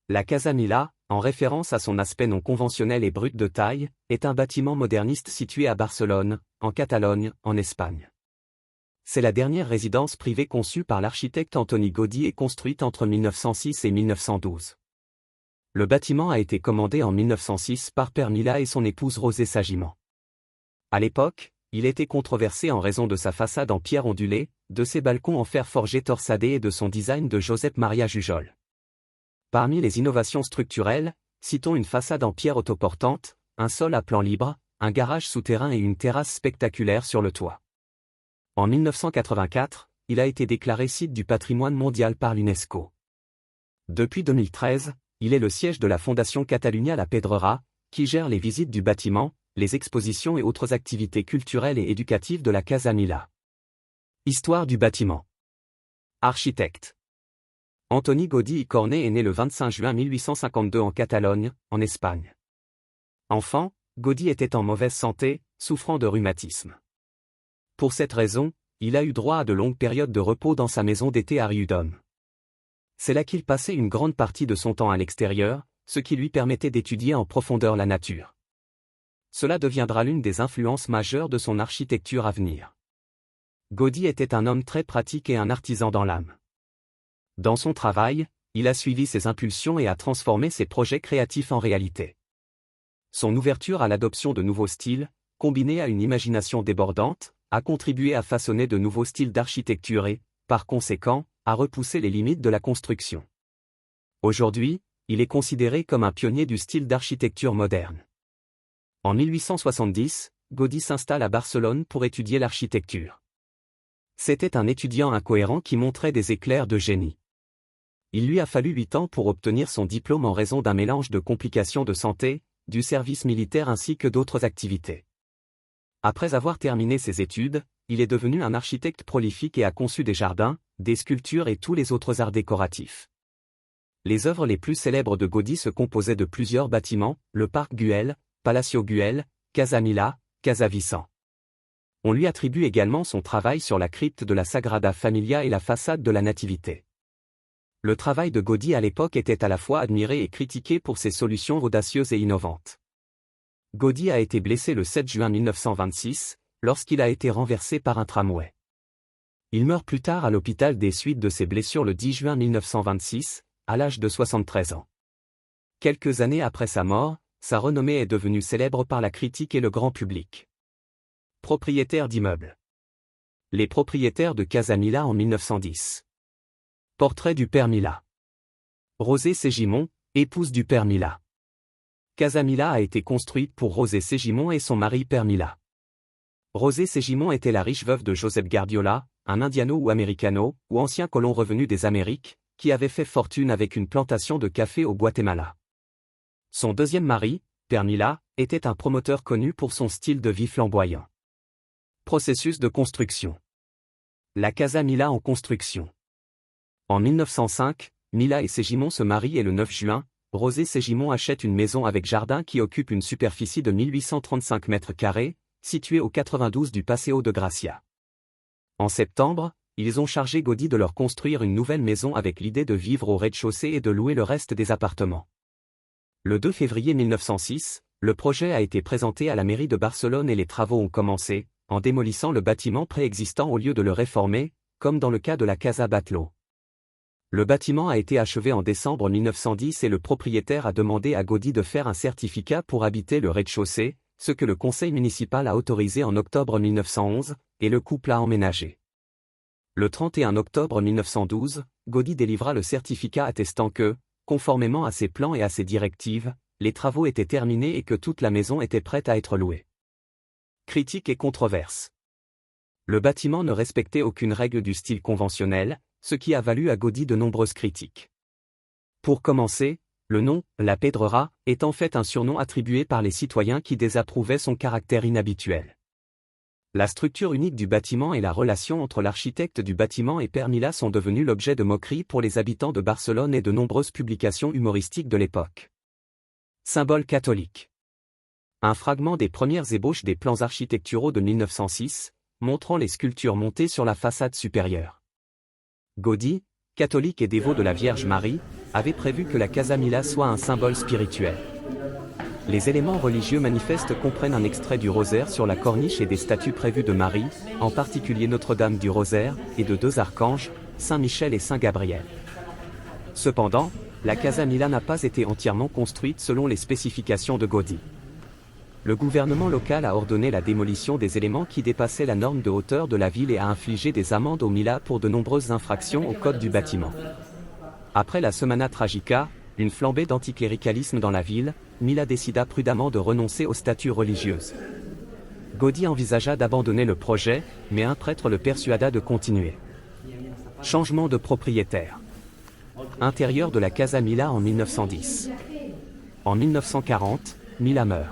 La Casa Milà, en référence à son aspect non conventionnel et brut de taille, est un bâtiment moderniste situé à Barcelone, en Catalogne, en Espagne. C'est la dernière résidence privée conçue par l'architecte Antoni Gaudí et construite entre 1906 et 1912. Le bâtiment a été commandé en 1906 par Pere Milà et son épouse Rosé Segimon. À l'époque, il était controversé en raison de sa façade en pierre ondulée, de ses balcons en fer forgé torsadé et de son design de Josep Maria Jujol. Parmi les innovations structurelles, citons une façade en pierre autoportante, un sol à plan libre, un garage souterrain et une terrasse spectaculaire sur le toit. En 1984, il a été déclaré site du patrimoine mondial par l'UNESCO. Depuis 2013, il est le siège de la Fondation Catalunya La Pedrera, qui gère les visites du bâtiment, les expositions et autres activités culturelles et éducatives de la Casa Milà. Histoire du bâtiment. Architecte. Antoni Gaudí i Cornet est né le 25 juin 1852 en Catalogne, en Espagne. Enfant, Gaudí était en mauvaise santé, souffrant de rhumatisme. Pour cette raison, il a eu droit à de longues périodes de repos dans sa maison d'été à Riudoms. C'est là qu'il passait une grande partie de son temps à l'extérieur, ce qui lui permettait d'étudier en profondeur la nature. Cela deviendra l'une des influences majeures de son architecture à venir. Gaudí était un homme très pratique et un artisan dans l'âme. Dans son travail, il a suivi ses impulsions et a transformé ses projets créatifs en réalité. Son ouverture à l'adoption de nouveaux styles, combinée à une imagination débordante, a contribué à façonner de nouveaux styles d'architecture et, par conséquent, à repousser les limites de la construction. Aujourd'hui, il est considéré comme un pionnier du style d'architecture moderne. En 1870, Gaudí s'installe à Barcelone pour étudier l'architecture. C'était un étudiant incohérent qui montrait des éclairs de génie. Il lui a fallu 8 ans pour obtenir son diplôme en raison d'un mélange de complications de santé, du service militaire ainsi que d'autres activités. Après avoir terminé ses études, il est devenu un architecte prolifique et a conçu des jardins, des sculptures et tous les autres arts décoratifs. Les œuvres les plus célèbres de Gaudí se composaient de plusieurs bâtiments, le Parc Güell, Palacio Güell, Casa Milà, Casa Vicent. On lui attribue également son travail sur la crypte de la Sagrada Familia et la façade de la Nativité. Le travail de Gaudí à l'époque était à la fois admiré et critiqué pour ses solutions audacieuses et innovantes. Gaudí a été blessé le 7 juin 1926, lorsqu'il a été renversé par un tramway. Il meurt plus tard à l'hôpital des suites de ses blessures le 10 juin 1926, à l'âge de 73 ans. Quelques années après sa mort, sa renommée est devenue célèbre par la critique et le grand public. Propriétaire d'immeubles. Les propriétaires de Casa Milà en 1910. Portrait du Père Milà. Rosé Segimon, épouse du Père Milà. Casa Milà a été construite pour Rosé Segimon et son mari Pere Milà. Rosé Segimon était la riche veuve de Josep Guardiola, un indiano ou americano, ou ancien colon revenu des Amériques, qui avait fait fortune avec une plantation de café au Guatemala. Son deuxième mari, Pere Milà, était un promoteur connu pour son style de vie flamboyant. Processus de construction. La Casa Milà en construction. En 1905, Milà et Segimon se marient et le 9 juin, Rosé Segimon achète une maison avec jardin qui occupe une superficie de 1835 mètres carrés, située au 92 du Paseo de Gracia. En septembre, ils ont chargé Gaudí de leur construire une nouvelle maison avec l'idée de vivre au rez-de-chaussée et de louer le reste des appartements. Le 2 février 1906, le projet a été présenté à la mairie de Barcelone et les travaux ont commencé, en démolissant le bâtiment préexistant au lieu de le réformer, comme dans le cas de la Casa Batlló. Le bâtiment a été achevé en décembre 1910 et le propriétaire a demandé à Gaudí de faire un certificat pour habiter le rez-de-chaussée, ce que le conseil municipal a autorisé en octobre 1911, et le couple a emménagé. Le 31 octobre 1912, Gaudí délivra le certificat attestant que, conformément à ses plans et à ses directives, les travaux étaient terminés et que toute la maison était prête à être louée. Critiques et controverses. Le bâtiment ne respectait aucune règle du style conventionnel, ce qui a valu à Gaudí de nombreuses critiques. Pour commencer, le nom, La Pedrera, est en fait un surnom attribué par les citoyens qui désapprouvaient son caractère inhabituel. La structure unique du bâtiment et la relation entre l'architecte du bâtiment et Pere Milà sont devenus l'objet de moqueries pour les habitants de Barcelone et de nombreuses publications humoristiques de l'époque. Symbole catholique. Un fragment des premières ébauches des plans architecturaux de 1906, montrant les sculptures montées sur la façade supérieure. Gaudí, catholique et dévot de la Vierge Marie, avait prévu que la Casa Mila soit un symbole spirituel. Les éléments religieux manifestes comprennent un extrait du rosaire sur la corniche et des statues prévues de Marie, en particulier Notre-Dame du Rosaire, et de deux archanges, Saint Michel et Saint Gabriel. Cependant, la Casa Mila n'a pas été entièrement construite selon les spécifications de Gaudí. Le gouvernement local a ordonné la démolition des éléments qui dépassaient la norme de hauteur de la ville et a infligé des amendes aux Mila pour de nombreuses infractions au code du bâtiment. Après la Semana Tragica, une flambée d'anticléricalisme dans la ville, Mila décida prudemment de renoncer aux statues religieuses. Gaudí envisagea d'abandonner le projet, mais un prêtre le persuada de continuer. Changement de propriétaire. Intérieur de la Casa Mila en 1910. En 1940, Mila meurt.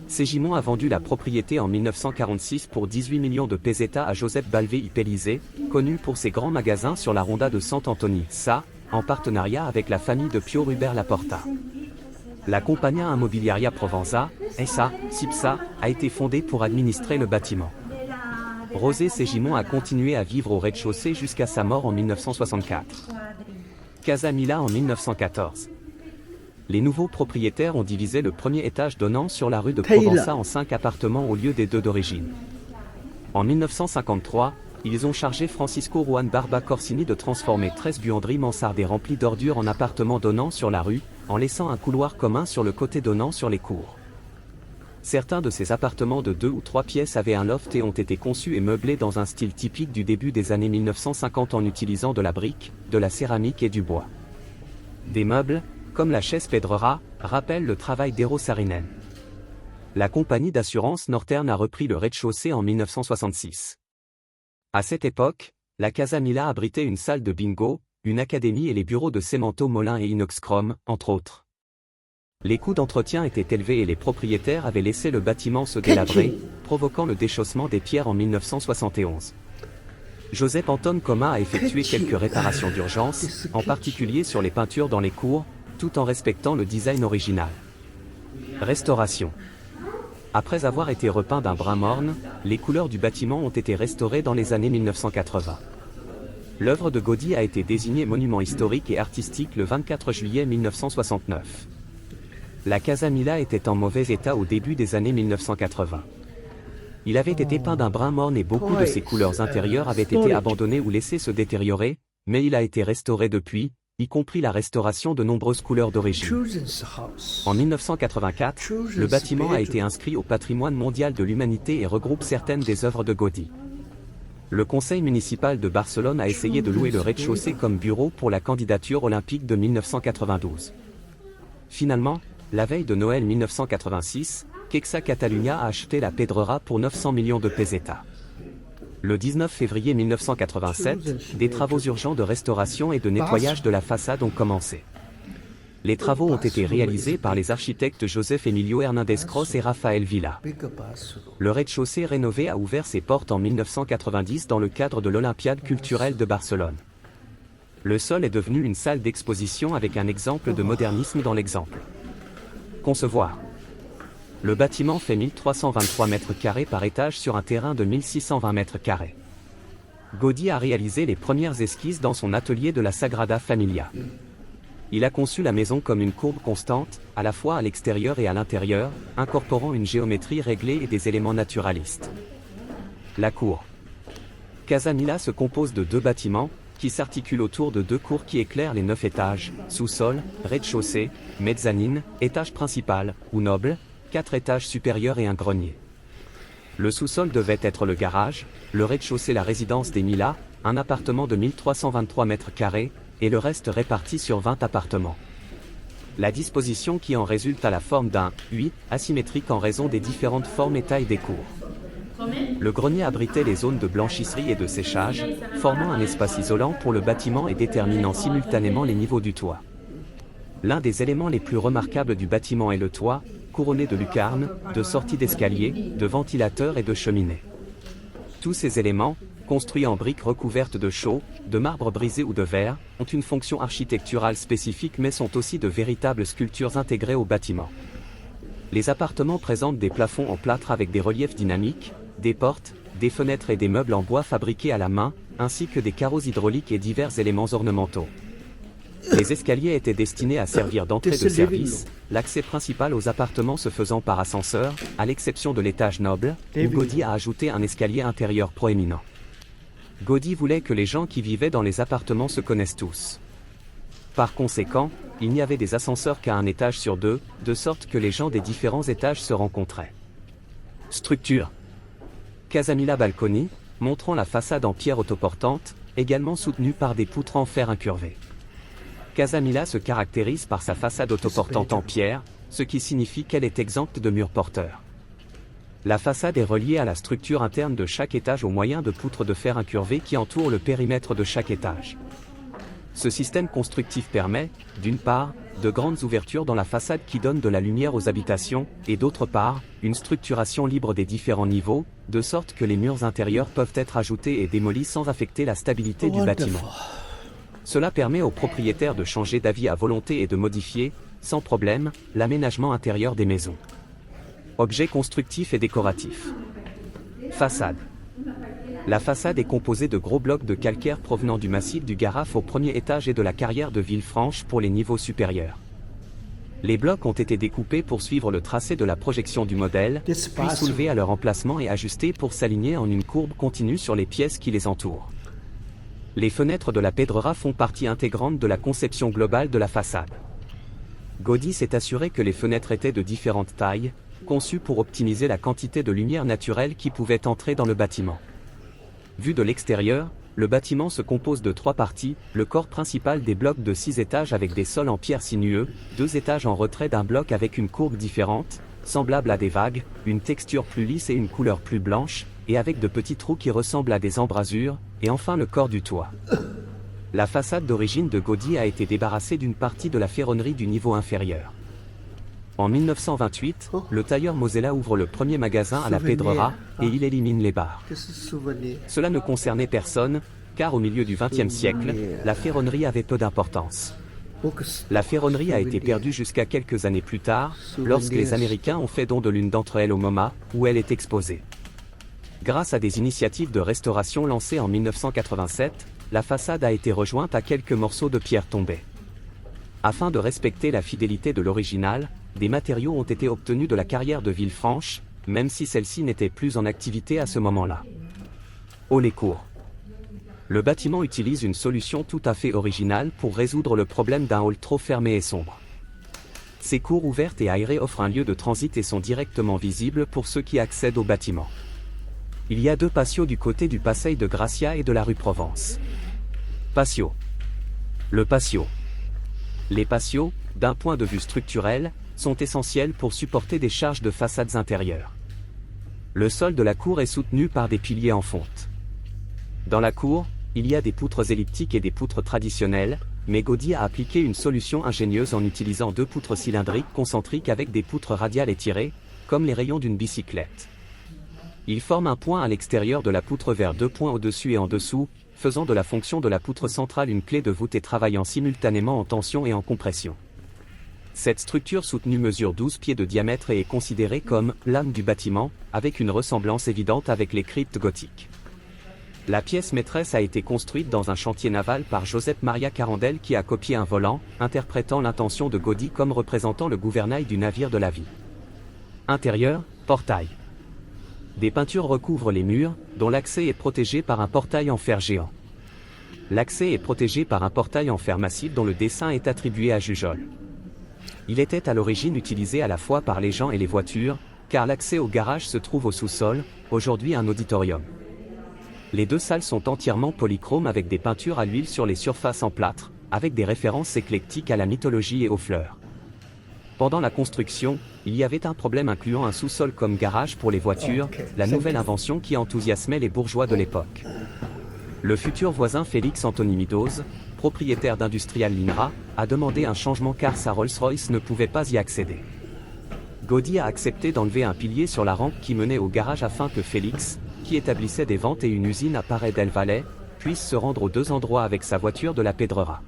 Segimon a vendu la propriété en 1946 pour 18 millions de pesetas à Joseph Balvé y Pellize, connu pour ses grands magasins sur la Ronda de Sant'Antoni, en partenariat avec la famille de Pio Ruber Laporta. La Compagnia Immobiliaria Provenza, SIPSA, a été fondée pour administrer le bâtiment. José Segimon a continué à vivre au rez-de-chaussée jusqu'à sa mort en 1964. Casa Mila en 1914. Les nouveaux propriétaires ont divisé le premier étage donnant sur la rue de Provenza en 5 appartements au lieu des 2 d'origine. En 1953, ils ont chargé Francisco Juan Barba Corsini de transformer 13 buanderies mansardées remplies d'ordures en appartements donnant sur la rue, en laissant un couloir commun sur le côté donnant sur les cours. Certains de ces appartements de 2 ou 3 pièces avaient un loft et ont été conçus et meublés dans un style typique du début des années 1950 en utilisant de la brique, de la céramique et du bois. Des meubles, comme la chaise Pedrera, rappellent le travail d'Eero Saarinen. La compagnie d'assurance Northern a repris le rez-de-chaussée en 1966. À cette époque, la Casa Mila abritait une salle de bingo, une académie et les bureaux de Cemento Molin et Inoxcrom, entre autres. Les coûts d'entretien étaient élevés et les propriétaires avaient laissé le bâtiment se délabrer, provoquant le déchaussement des pierres en 1971. Joseph Anton Coma a effectué quelques réparations d'urgence, en particulier sur les peintures dans les cours, tout en respectant le design original. Restauration. Après avoir été repeint d'un brun morne, les couleurs du bâtiment ont été restaurées dans les années 1980. L'œuvre de Gaudí a été désignée monument historique et artistique le 24 juillet 1969. La Casa Mila était en mauvais état au début des années 1980. Il avait été peint d'un brun morne et beaucoup de ses couleurs intérieures avaient été abandonnées ou laissées se détériorer, mais il a été restauré depuis, y compris la restauration de nombreuses couleurs d'origine. En 1984, le bâtiment a été inscrit au patrimoine mondial de l'humanité et regroupe certaines des œuvres de Gaudí. Le conseil municipal de Barcelone a essayé de louer le rez-de-chaussée comme bureau pour la candidature olympique de 1992. Finalement, la veille de Noël 1986, Quexa Catalunya a acheté la Pedrera pour 900 millions de pesetas. Le 19 février 1987, des travaux urgents de restauration et de nettoyage de la façade ont commencé. Les travaux ont été réalisés par les architectes Joseph Emilio Hernández Cros et Rafael Villa. Le rez-de-chaussée rénové a ouvert ses portes en 1990 dans le cadre de l'Olympiade culturelle de Barcelone. Le sol est devenu une salle d'exposition avec un exemple de modernisme dans l'exemple. Concevoir. Le bâtiment fait 1323 mètres carrés par étage sur un terrain de 1620 mètres carrés. Gaudí a réalisé les premières esquisses dans son atelier de la Sagrada Familia. Il a conçu la maison comme une courbe constante, à la fois à l'extérieur et à l'intérieur, incorporant une géométrie réglée et des éléments naturalistes. La cour. Casa Mila se compose de 2 bâtiments, qui s'articulent autour de 2 cours qui éclairent les 9 étages, sous-sol, rez-de-chaussée, mezzanine, étage principal, ou noble, 4 étages supérieurs et un grenier. Le sous-sol devait être le garage, le rez-de-chaussée la résidence des Mila, un appartement de 1323 mètres carrés, et le reste réparti sur 20 appartements. La disposition qui en résulte a la forme d'un 8 asymétrique en raison des différentes formes et tailles des cours. Le grenier abritait les zones de blanchisserie et de séchage, formant un espace isolant pour le bâtiment et déterminant simultanément les niveaux du toit. L'un des éléments les plus remarquables du bâtiment est le toit, couronné de lucarnes, de sorties d'escalier, de ventilateurs et de cheminées. Tous ces éléments, construits en briques recouvertes de chaux, de marbre brisé ou de verre, ont une fonction architecturale spécifique mais sont aussi de véritables sculptures intégrées au bâtiment. Les appartements présentent des plafonds en plâtre avec des reliefs dynamiques, des portes, des fenêtres et des meubles en bois fabriqués à la main, ainsi que des carreaux hydrauliques et divers éléments ornementaux. Les escaliers étaient destinés à servir d'entrée de service, l'accès principal aux appartements se faisant par ascenseur, à l'exception de l'étage noble, où Gaudí a ajouté un escalier intérieur proéminent. Gaudí voulait que les gens qui vivaient dans les appartements se connaissent tous. Par conséquent, il n'y avait des ascenseurs qu'à un étage sur deux, de sorte que les gens des différents étages se rencontraient. Structure. Casamila Balconi, montrant la façade en pierre autoportante, également soutenue par des poutres en fer incurvées. Casamila se caractérise par sa façade autoportante en pierre, ce qui signifie qu'elle est exempte de murs porteurs. La façade est reliée à la structure interne de chaque étage au moyen de poutres de fer incurvées qui entourent le périmètre de chaque étage. Ce système constructif permet, d'une part, de grandes ouvertures dans la façade qui donnent de la lumière aux habitations, et d'autre part, une structuration libre des différents niveaux, de sorte que les murs intérieurs peuvent être ajoutés et démolis sans affecter la stabilité du bâtiment. Cela permet aux propriétaires de changer d'avis à volonté et de modifier, sans problème, l'aménagement intérieur des maisons. Objets constructifs et décoratifs. Façade. La façade est composée de gros blocs de calcaire provenant du massif du Garraf au premier étage et de la carrière de Villefranche pour les niveaux supérieurs. Les blocs ont été découpés pour suivre le tracé de la projection du modèle, puis soulevés à leur emplacement et ajustés pour s'aligner en une courbe continue sur les pièces qui les entourent. Les fenêtres de la Pedrera font partie intégrante de la conception globale de la façade. Gaudí s'est assuré que les fenêtres étaient de différentes tailles, conçues pour optimiser la quantité de lumière naturelle qui pouvait entrer dans le bâtiment. Vu de l'extérieur, le bâtiment se compose de 3 parties, le corps principal des blocs de 6 étages avec des sols en pierre sinueux, 2 étages en retrait d'un bloc avec une courbe différente, semblable à des vagues, une texture plus lisse et une couleur plus blanche, et avec de petits trous qui ressemblent à des embrasures, et enfin le corps du toit. La façade d'origine de Gaudí a été débarrassée d'une partie de la ferronnerie du niveau inférieur. En 1928, le tailleur Mosella ouvre le premier magasin à la Pedrera, et il élimine les bars. Cela ne concernait personne, car au milieu du XXe siècle, la ferronnerie avait peu d'importance. La ferronnerie a été perdue jusqu'à quelques années plus tard, lorsque les Américains ont fait don de l'une d'entre elles au MoMA, où elle est exposée. Grâce à des initiatives de restauration lancées en 1987, la façade a été rejointe à quelques morceaux de pierre tombés. Afin de respecter la fidélité de l'original, des matériaux ont été obtenus de la carrière de Villefranche, même si celle-ci n'était plus en activité à ce moment-là. Hall et cours. Le bâtiment utilise une solution tout à fait originale pour résoudre le problème d'un hall trop fermé et sombre. Ces cours ouvertes et aérées offrent un lieu de transit et sont directement visibles pour ceux qui accèdent au bâtiment. Il y a 2 patios du côté du Passeig de Gracia et de la rue Provence. Patio. Le patio. Les patios, d'un point de vue structurel, sont essentiels pour supporter des charges de façades intérieures. Le sol de la cour est soutenu par des piliers en fonte. Dans la cour, il y a des poutres elliptiques et des poutres traditionnelles, mais Gaudí a appliqué une solution ingénieuse en utilisant 2 poutres cylindriques concentriques avec des poutres radiales étirées, comme les rayons d'une bicyclette. Il forme un point à l'extérieur de la poutre vers 2 points au-dessus et en dessous, faisant de la fonction de la poutre centrale une clé de voûte et travaillant simultanément en tension et en compression. Cette structure soutenue mesure 12 pieds de diamètre et est considérée comme l'âme du bâtiment, avec une ressemblance évidente avec les cryptes gothiques. La pièce maîtresse a été construite dans un chantier naval par Josep Maria Carandel qui a copié un volant, interprétant l'intention de Gaudí comme représentant le gouvernail du navire de la vie. Intérieur, portail. Des peintures recouvrent les murs, dont l'accès est protégé par un portail en fer géant. L'accès est protégé par un portail en fer massif dont le dessin est attribué à Jujol. Il était à l'origine utilisé à la fois par les gens et les voitures, car l'accès au garage se trouve au sous-sol, aujourd'hui un auditorium. Les 2 salles sont entièrement polychromes avec des peintures à l'huile sur les surfaces en plâtre, avec des références éclectiques à la mythologie et aux fleurs. Pendant la construction, il y avait un problème incluant un sous-sol comme garage pour les voitures, la nouvelle invention qui enthousiasmait les bourgeois de l'époque. Le futur voisin Félix Anthony Meadows, propriétaire d'Industrial Linra, a demandé un changement car sa Rolls-Royce ne pouvait pas y accéder. Gaudí a accepté d'enlever un pilier sur la rampe qui menait au garage afin que Félix, qui établissait des ventes et une usine à Paray del Valle, puisse se rendre aux 2 endroits avec sa voiture de la Pedrera.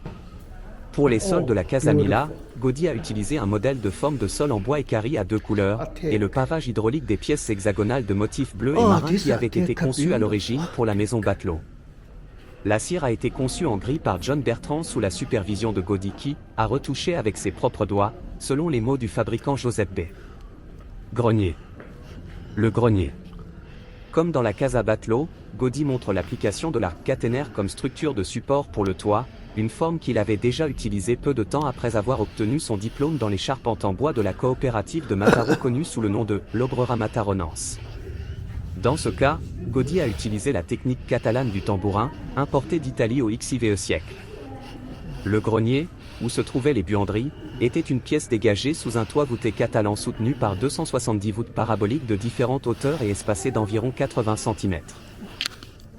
Pour les sols de la Casamila, Gaudí a utilisé un modèle de forme de sol en bois équarri à 2 couleurs, et le pavage hydraulique des pièces hexagonales de motifs bleus et marins qui avait été conçu à l'origine pour la maison Batelot. La cire a été conçue en gris par John Bertrand sous la supervision de Gaudí qui a retouché avec ses propres doigts, selon les mots du fabricant Joseph B. Grenier. Le grenier. Comme dans la Casa Batlló, Gaudí montre l'application de l'arc caténaire comme structure de support pour le toit, une forme qu'il avait déjà utilisée peu de temps après avoir obtenu son diplôme dans les charpentes en bois de la coopérative de Mataró connue sous le nom de l'Obrera Mataronense. Dans ce cas, Gaudí a utilisé la technique catalane du tambourin, importée d'Italie au XIVe siècle. Le grenier, où se trouvaient les buanderies, était une pièce dégagée sous un toit voûté catalan soutenu par 270 voûtes paraboliques de différentes hauteurs et espacées d'environ 80 cm.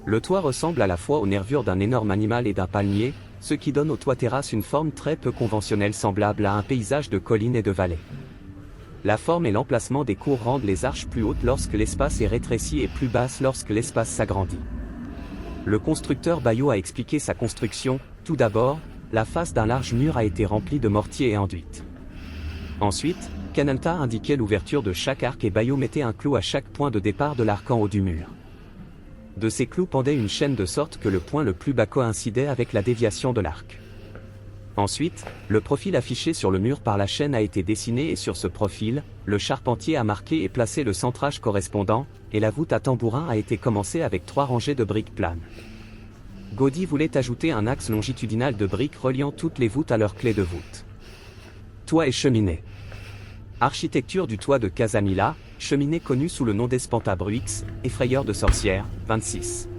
Le toit ressemble à la fois aux nervures d'un énorme animal et d'un palmier, ce qui donne au toit terrasse une forme très peu conventionnelle semblable à un paysage de collines et de vallées. La forme et l'emplacement des cours rendent les arches plus hautes lorsque l'espace est rétréci et plus basses lorsque l'espace s'agrandit. Le constructeur Baillot a expliqué sa construction. Tout d'abord, la face d'un large mur a été remplie de mortier et enduite. Ensuite, Canalta indiquait l'ouverture de chaque arc et Baillot mettait un clou à chaque point de départ de l'arc en haut du mur. De ces clous pendait une chaîne de sorte que le point le plus bas coïncidait avec la déviation de l'arc. Ensuite, le profil affiché sur le mur par la chaîne a été dessiné et sur ce profil, le charpentier a marqué et placé le centrage correspondant, et la voûte à tambourin a été commencée avec 3 rangées de briques planes. Gaudí voulait ajouter un axe longitudinal de briques reliant toutes les voûtes à leur clé de voûte. Toit et cheminée. Architecture du toit de Casamila, cheminée connue sous le nom d'Espantabruix, effrayeur de sorcières, 26.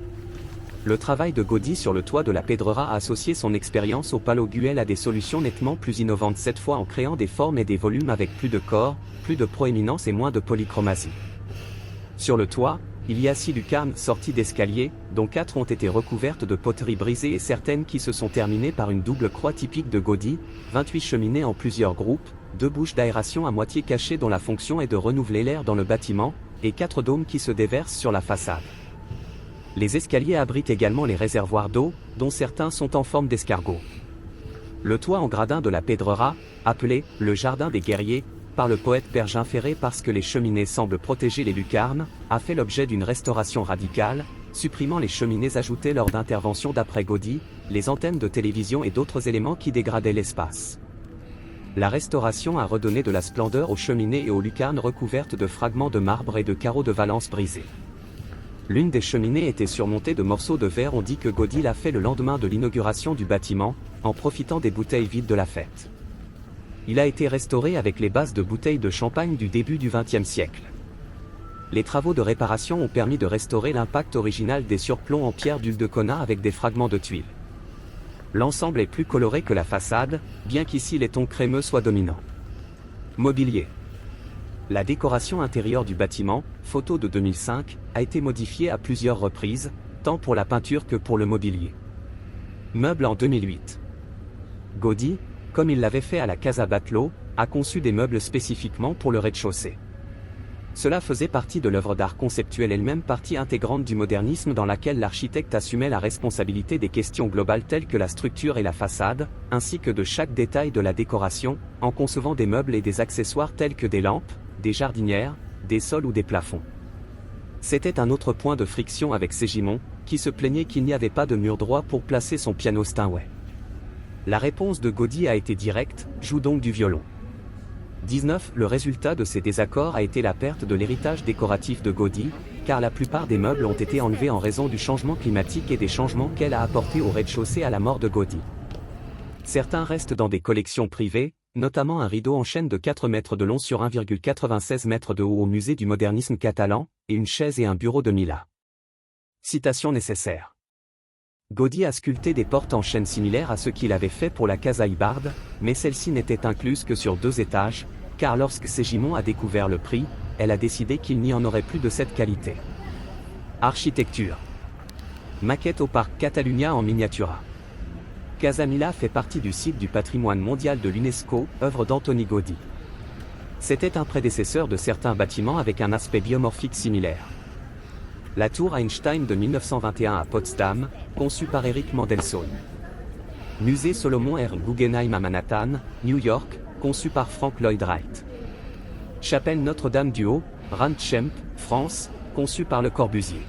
Le travail de Gaudí sur le toit de la Pedrera a associé son expérience au palo Güell à des solutions nettement plus innovantes cette fois en créant des formes et des volumes avec plus de corps, plus de proéminence et moins de polychromatie. Sur le toit, il y a 6 lucarnes sorties d'escalier, dont 4 ont été recouvertes de poteries brisées et certaines qui se sont terminées par une double croix typique de Gaudí, 28 cheminées en plusieurs groupes, 2 bouches d'aération à moitié cachées dont la fonction est de renouveler l'air dans le bâtiment, et 4 dômes qui se déversent sur la façade. Les escaliers abritent également les réservoirs d'eau, dont certains sont en forme d'escargot. Le toit en gradin de la Pedrera, appelé « le jardin des guerriers », par le poète Pergin Ferré parce que les cheminées semblent protéger les lucarnes, a fait l'objet d'une restauration radicale, supprimant les cheminées ajoutées lors d'interventions d'après Gaudí, les antennes de télévision et d'autres éléments qui dégradaient l'espace. La restauration a redonné de la splendeur aux cheminées et aux lucarnes recouvertes de fragments de marbre et de carreaux de valence brisés. L'une des cheminées était surmontée de morceaux de verre. On dit que Gaudí l'a fait le lendemain de l'inauguration du bâtiment, en profitant des bouteilles vides de la fête. Il a été restauré avec les bases de bouteilles de champagne du début du XXe siècle. Les travaux de réparation ont permis de restaurer l'impact original des surplombs en pierre d'Ulldecona avec des fragments de tuiles. L'ensemble est plus coloré que la façade, bien qu'ici les tons crémeux soient dominants. Mobilier. La décoration intérieure du bâtiment, photo de 2005, a été modifiée à plusieurs reprises, tant pour la peinture que pour le mobilier. Meubles en 2008. Gaudí, comme il l'avait fait à la Casa Batlló, a conçu des meubles spécifiquement pour le rez-de-chaussée. Cela faisait partie de l'œuvre d'art conceptuelle elle-même partie intégrante du modernisme dans laquelle l'architecte assumait la responsabilité des questions globales telles que la structure et la façade, ainsi que de chaque détail de la décoration, en concevant des meubles et des accessoires tels que des lampes, des jardinières, des sols ou des plafonds. C'était un autre point de friction avec Ségimon, qui se plaignait qu'il n'y avait pas de mur droit pour placer son piano Steinway. La réponse de Gaudí a été directe, joue donc du violon. 19. Le résultat de ces désaccords a été la perte de l'héritage décoratif de Gaudí, car la plupart des meubles ont été enlevés en raison du changement climatique et des changements qu'elle a apportés au rez-de-chaussée à la mort de Gaudí. Certains restent dans des collections privées, notamment un rideau en chêne de 4 mètres de long sur 1,96 mètres de haut au musée du modernisme catalan, et une chaise et un bureau de Mila. Citation nécessaire. Gaudí a sculpté des portes en chêne similaires à ce qu'il avait fait pour la Casa Ibarde, mais celle-ci n'était incluse que sur 2 étages, car lorsque Ségimon a découvert le prix, elle a décidé qu'il n'y en aurait plus de cette qualité. Architecture. Maquette au parc Catalunya en miniatura. Casamila fait partie du site du patrimoine mondial de l'UNESCO, œuvre d'Antoni Gaudí. C'était un prédécesseur de certains bâtiments avec un aspect biomorphique similaire. La tour Einstein de 1921 à Potsdam, conçue par Eric Mendelssohn. Musée Solomon R. Guggenheim à Manhattan, New York, conçu par Frank Lloyd Wright. Chapelle Notre-Dame du Haut, Randschemp, France, conçue par Le Corbusier.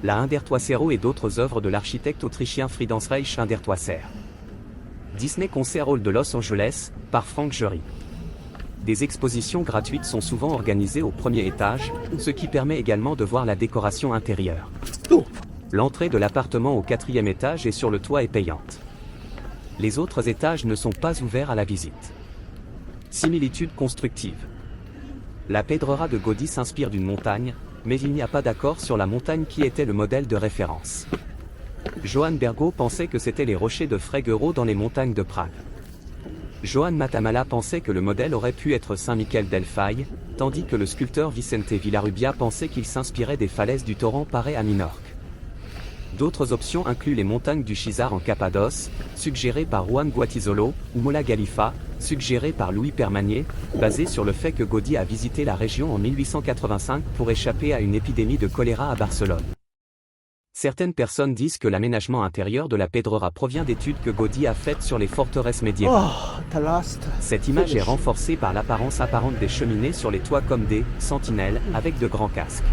la Hundertwasser et d'autres œuvres de l'architecte autrichien Friedrich Reich Hundertwasser. Disney Concert Hall de Los Angeles, par Frank Gehry. Des expositions gratuites sont souvent organisées au premier étage, ce qui permet également de voir la décoration intérieure. L'entrée de l'appartement au 4e étage et sur le toit est payante. Les autres étages ne sont pas ouverts à la visite. Similitudes constructives. La Pedrera de Gaudí s'inspire d'une montagne, mais il n'y a pas d'accord sur la montagne qui était le modèle de référence. Johann Bergau pensait que c'étaient les rochers de Fréguerow dans les montagnes de Prague. Johann Matamala pensait que le modèle aurait pu être Saint-Michel del Fai, tandis que le sculpteur Vicente Villarrubia pensait qu'il s'inspirait des falaises du torrent Paré à Minorque. D'autres options incluent les montagnes du Chizar en Cappadoce, suggérées par Juan Guatizolo, ou Mola Galifa, suggérées par Louis Permanier, basées sur le fait que Gaudí a visité la région en 1885 pour échapper à une épidémie de choléra à Barcelone. Certaines personnes disent que l'aménagement intérieur de la Pedrera provient d'études que Gaudí a faites sur les forteresses médiévales. Cette image est renforcée par l'apparence apparente des cheminées sur les toits comme des sentinelles avec de grands casques.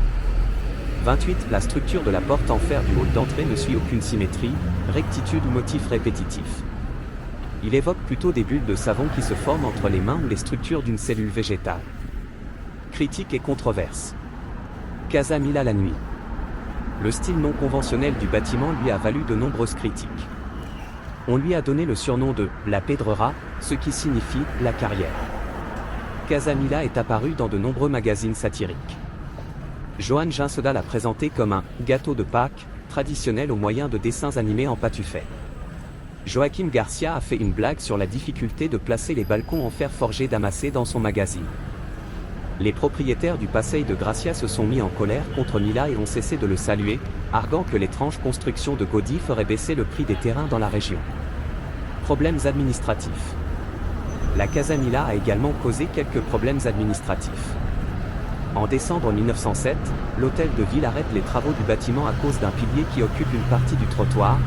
28. La structure de la porte en fer du hall d'entrée ne suit aucune symétrie, rectitude ou motif répétitif. Il évoque plutôt des bulles de savon qui se forment entre les mains ou les structures d'une cellule végétale. Critique et controverse. Casa Mila la nuit. Le style non conventionnel du bâtiment lui a valu de nombreuses critiques. On lui a donné le surnom de « la Pedrera », ce qui signifie « la carrière ». Casa Mila est apparu dans de nombreux magazines satiriques. Johann Ginseda l'a présenté comme un « gâteau de Pâques » traditionnel au moyen de dessins animés en pâtuffet. Joaquim Garcia a fait une blague sur la difficulté de placer les balcons en fer forgé damassé dans son magazine. Les propriétaires du Passeig de Gracia se sont mis en colère contre Mila et ont cessé de le saluer, arguant que l'étrange construction de Gaudí ferait baisser le prix des terrains dans la région. Problèmes administratifs. La Casa Mila a également causé quelques problèmes administratifs. En décembre 1907, l'hôtel de ville arrête les travaux du bâtiment à cause d'un pilier qui occupe une partie du trottoir,